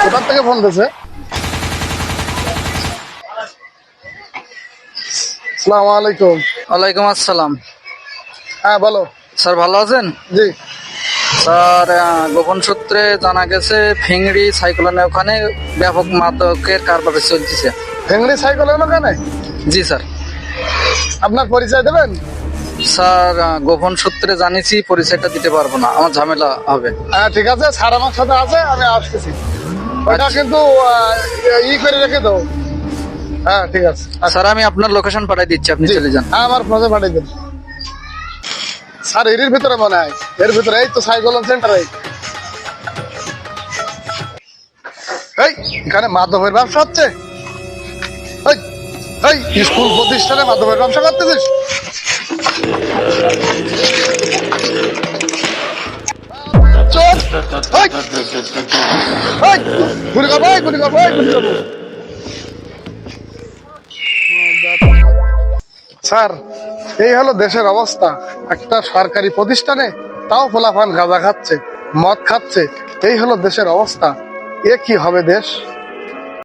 কোথার থেকে ফোন দিয়েছে? আসসালামু আলাইকুম। ওয়ালাইকুম আসসালাম। হ্যাঁ বলো। স্যার ভালো আছেন? জি। স্যার গোপন সূত্রে জানা গেছে ফিংড়ি সাইক্লোনের ওখানে ব্যাপক মাদকের কারবার চলতেছে। ফেংড়ি সাইকেল হলো কেন? জি স্যার। আপনার পরিচয় দেবেন? স্যার গোপন সূত্রে জানিছি, পরিচয়টা দিতে পারবো না, আমার ঝামেলা হবে। হ্যাঁ ঠিক আছে, স্যার আমার সাথে আছে, আমি আসতেছি। ওটা আচ্ছা। কিন্তু ই করে রেখে দাও। হ্যাঁ ঠিক আছে। স্যার আমি আপনার লোকেশন পাঠিয়ে দিচ্ছি, আপনি জি। চলে যান। হ্যাঁ আমার ফোনে পাঠিয়ে দেন। স্যার এর ভিতরে মনে হয়, এর ভিতরে এই তো সাইকেল সেন্টার। এই এখানে মাদকের ব্যবসা হচ্ছে। এই এই স্কুল প্রতিষ্ঠানে মাদকের ব্যবসা করতেছিস? চল। এই, এই, গুলি করবো, এই, গুলি করবো, এই, গুলি করবো। স্যার এই হলো দেশের অবস্থা। একটা সরকারি প্রতিষ্ঠানে তাও পোলাপান গাঁজা খাচ্ছে, মদ খাচ্ছে। এই হলো দেশের অবস্থা। এ কি হবে দেশ?